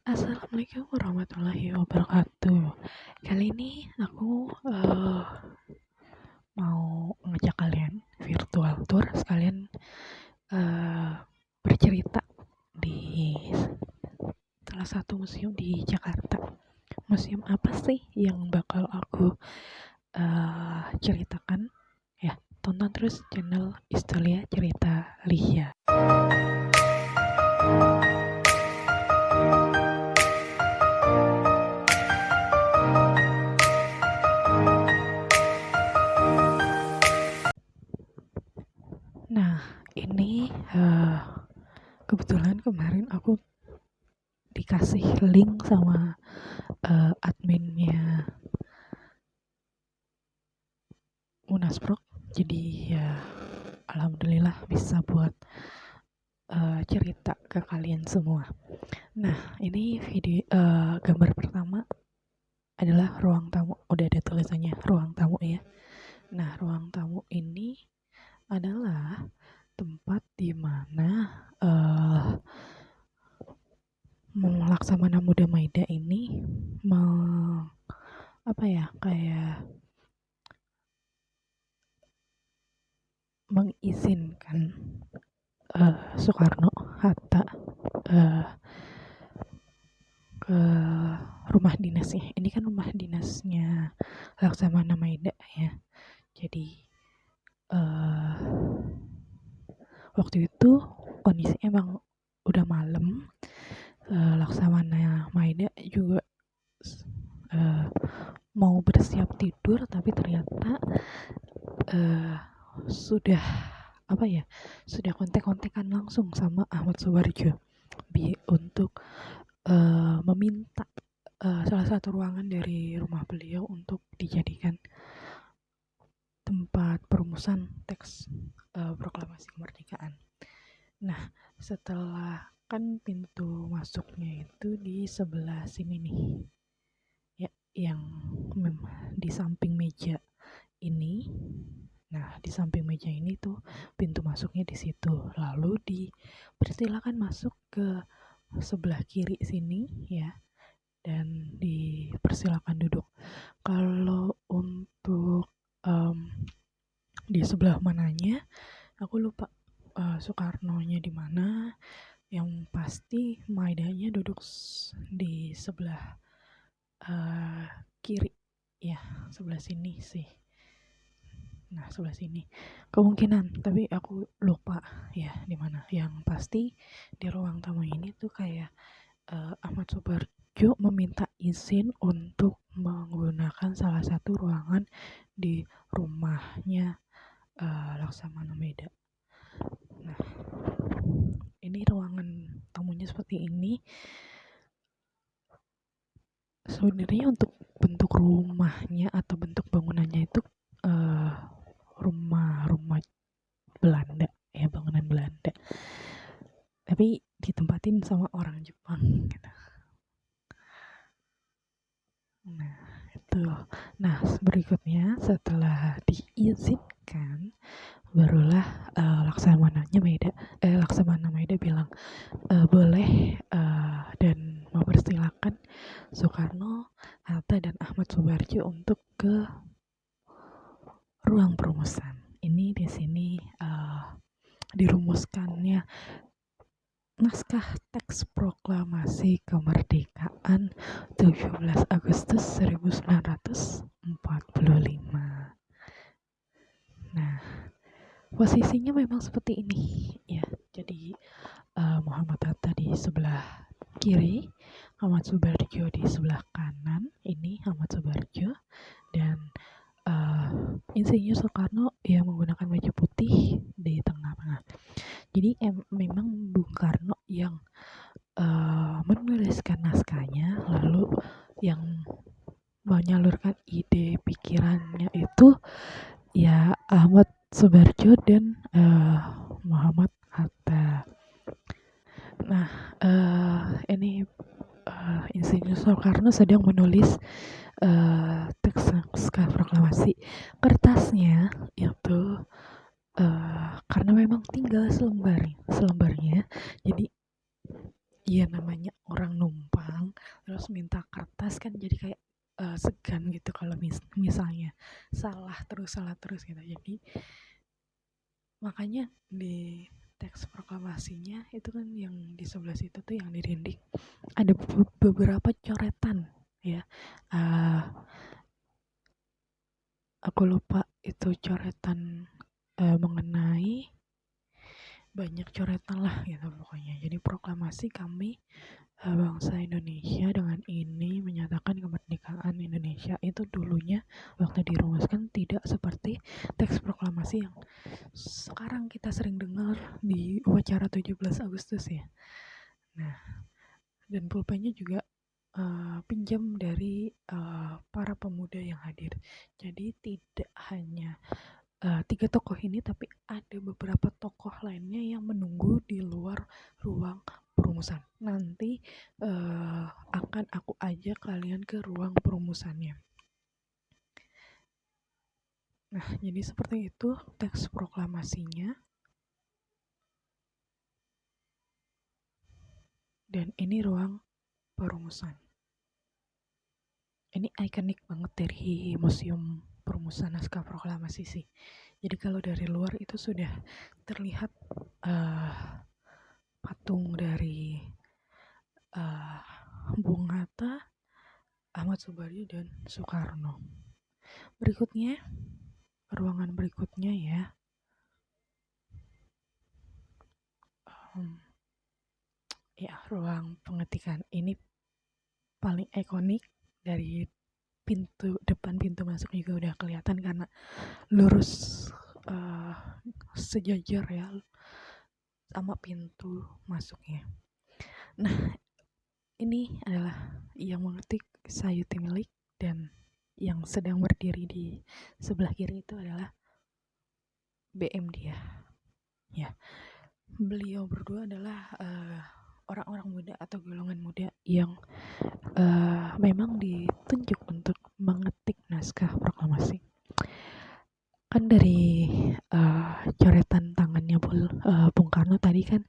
Assalamualaikum warahmatullahi wabarakatuh. Kali ini aku mau ngajak kalian virtual tour sekalian bercerita di salah satu museum di Jakarta. Museum apa sih yang bakal aku ceritakan? Ya, tonton terus channel Istolia Cerita Lia. Nah, ini kebetulan kemarin aku dikasih link sama adminnya Munasprok, jadi ya alhamdulillah bisa buat cerita ke kalian semua. Nah, ini video gambar pertama adalah ruang tamu. Udah ada tulisannya ruang tamu ya. Nah, ruang tamu ini adalah tempat di mana Laksamana Muda Maida ini kayak mengizinkan Soekarno Hatta ke rumah dinasnya. Ini kan rumah dinasnya Laksamana Maida ya. Jadi waktu itu kondisi emang udah malam. Laksamana Maida juga mau bersiap tidur, tapi ternyata sudah kontek-kontekan langsung sama Ahmad Subarjo untuk meminta salah satu ruangan dari rumah beliau untuk dijadikan tempat perumusan teks proklamasi kemerdekaan. Nah, setelah kan pintu masuknya itu di sebelah sini nih ya, yang di samping meja ini. Nah, di samping meja ini tuh pintu masuknya di situ. Lalu dipersilakan masuk ke sebelah kiri sini ya, dan dipersilakan duduk. Kalau untuk di sebelah mananya aku lupa, Soekarno-nya di mana. Yang pasti Maidanya duduk di sebelah kiri ya, sebelah sini sih. Nah, sebelah sini kemungkinan, tapi aku lupa ya di mana. Yang pasti di ruang tamu ini tuh kayak Ahmad Subarjo meminta izin untuk menggunakan salah satu ruangan di rumahnya Laksamana Maida. Nah, ini ruangan tamunya seperti ini. Sebenarnya untuk bentuk rumahnya atau bentuk bangunannya itu rumah Belanda ya, bangunan Belanda, tapi ditempatin sama orang Jepang gitu. Nah itu. Nah, berikutnya setelah diizinkan barulah Laksamana Maida bilang boleh dan mempersilahkan Soekarno, Hatta, dan Ahmad Subarjo untuk ke ruang perumusan. Ini di sini dirumuskannya naskah teks proklamasi kemerdekaan 17 Agustus 1945. Nah, posisinya memang seperti ini ya. Jadi Muhammad Hatta di sebelah kiri, Ahmad Subarjo di sebelah kanan. Ini Ahmad Subarjo dan Insinyur Soekarno yang menggunakan baju putih di tengah-tengah. Jadi memang Bung Karno yang menuliskan naskahnya, lalu yang menyalurkan ide pikirannya itu ya Ahmad Subarjo dan Muhammad Hatta. Nah, ini Insinyur Soekarno sedang menulis teks naskah proklamasi. Kertasnya itu karena memang tinggal selembarnya, jadi ya namanya orang numpang terus minta kertas kan jadi kayak segan gitu kalau misalnya salah terus gitu. Jadi makanya di teks proklamasinya itu kan yang di sebelah situ tuh yang di dinding ada beberapa coretan ya. Aku lupa itu coretan mengenai banyak coretan lah gitu pokoknya. Jadi proklamasi kami bangsa Indonesia dengan ini menyatakan kemerdekaan Indonesia itu dulunya waktu dirumuskan tidak seperti teks proklamasi yang sekarang kita sering dengar di upacara 17 Agustus ya. Nah, dan pulpennya juga pinjam dari para pemuda yang hadir. Jadi tidak hanya 3 tokoh ini, tapi ada beberapa tokoh lainnya yang menunggu di luar ruang perumusan. Nanti akan aku ajak kalian ke ruang perumusannya. Nah, jadi seperti itu teks proklamasinya. Dan ini ruang perumusan. Ini ikonik banget dari Museum Perumusan Naskah Proklamasi sih. Jadi kalau dari luar itu sudah terlihat patung dari Bung Hatta, Ahmad Subardi, dan Soekarno. Berikutnya, ruangan berikutnya ya. Ya, ruang pengetikan ini paling ikonik. Dari depan pintu masuk juga udah kelihatan karena lurus sejajar ya sama pintu masuknya. Nah, ini adalah yang mengetik Sayuti Milik, dan yang sedang berdiri di sebelah kiri itu adalah BM Diah. Ya, beliau berdua adalah orang-orang muda atau golongan muda yang memang ditunjuk untuk mengetik naskah proklamasi. Kan dari coretan tangannya Bung Karno tadi kan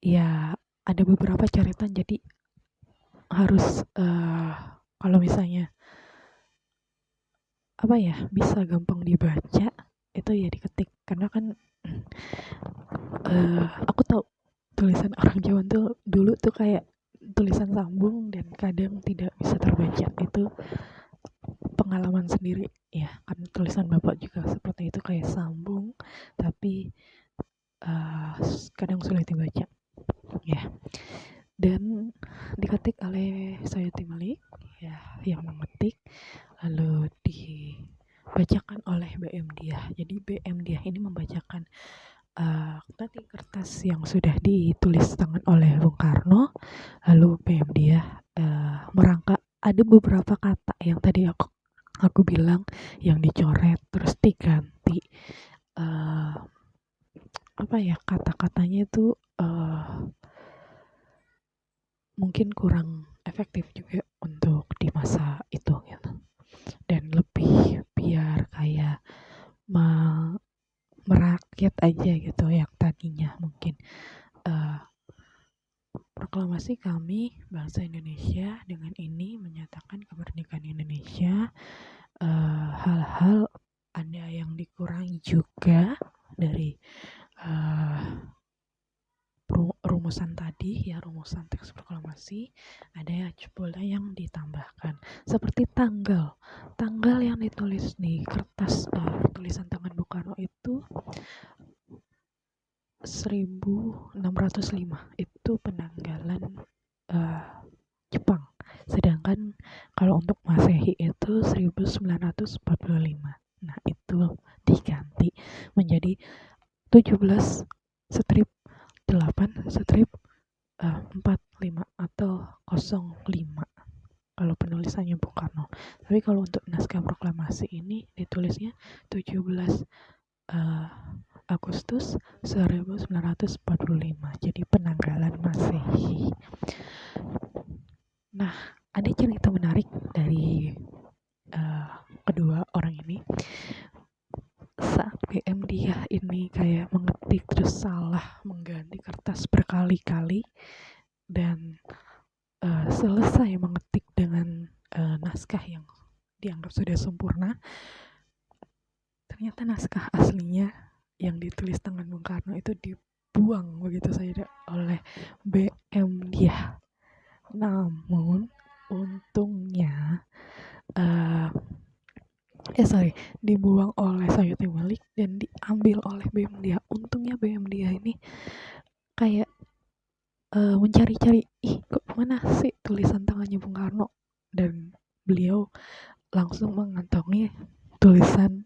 ya ada beberapa coretan, jadi harus kalau misalnya apa ya bisa gampang dibaca itu ya diketik, karena kan aku tahu tulisan orang Jawa tuh dulu tuh kayak tulisan sambung dan kadang tidak bisa terbaca. Itu pengalaman sendiri ya, kan tulisan bapak juga seperti itu, kayak sambung tapi kadang sulit dibaca ya. Dan diketik oleh Sayuti Malik ya, yang mengetik, lalu dibacakan oleh BM Diah. Jadi BM Diah ini membacakan tadi kertas yang sudah ditulis tangan oleh Bung Karno, lalu BM Diah merangkak ada beberapa kata yang tadi aku bilang yang dicoret terus diganti apa ya, kata-katanya itu mungkin kurang efektif juga untuk di masa itu gitu, dan lebih biar kayak merakyat aja gitu yang tadinya mungkin proklamasi kami bangsa Indonesia dengan ini menyatakan kemerdekaan Indonesia. Hal-hal ada yang dikurangi juga dari rumusan tadi ya, rumusan teks proklamasi. Ada pula yang ditambahkan seperti tanggal yang ditulis di kertas tulisan tangan Bung Karno itu 1605 itu penanggalan Jepang, sedangkan kalau untuk Masehi itu 1945. Nah, itu diganti menjadi 17 strip 8 strip 45 atau 05 kalau penulisannya Bung Karno. Tapi kalau untuk naskah proklamasi ini ditulisnya 17 Agustus 1945, jadi penanggalan Masehi. Nah, ada cerita menarik dari kedua orang ini. Saat BM Diah ini kayak mengetik terus salah mengganti kertas berkali-kali dan selesai mengetik dengan naskah yang dianggap sudah sempurna, ternyata naskah aslinya yang ditulis tangan Bung Karno itu dibuang begitu saja oleh BM Dia. Namun untungnya dibuang oleh Sayuti Malik dan diambil oleh BM Dia. Untungnya BM Dia ini kayak mencari-cari, kok mana sih tulisan tangannya Bung Karno, dan beliau langsung mengantongi tulisan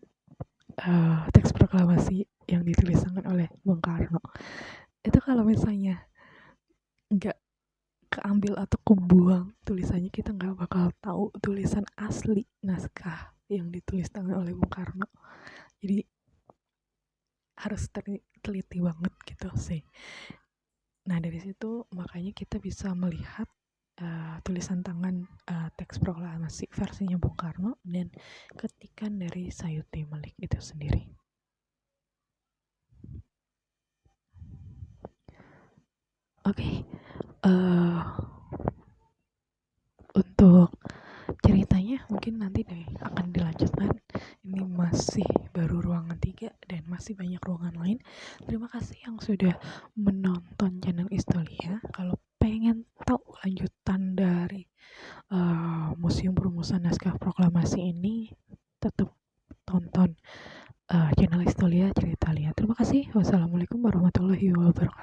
teks proklamasi yang ditulis tangan oleh Bung Karno. Itu kalau misalnya nggak keambil atau kebuang tulisannya, kita nggak bakal tahu tulisan asli naskah yang ditulis tangan oleh Bung Karno. Jadi harus teliti banget gitu sih. Nah dari situ makanya kita bisa melihat tulisan tangan teks proklamasi versinya Bung Karno dan ketikan dari Sayuti Malik itu sendiri. Oke, untuk ceritanya mungkin nanti akan dilanjutkan. Ini masih baru ruangan 3 dan masih banyak ruangan lain. Terima kasih yang sudah menonton channel Istolia. Kalau pengen tahu lanjutan dari Museum Perumusan Naskah Proklamasi ini, tetap tonton channel Istolia Cerita Lihat. Terima kasih. Wassalamualaikum warahmatullahi wabarakatuh.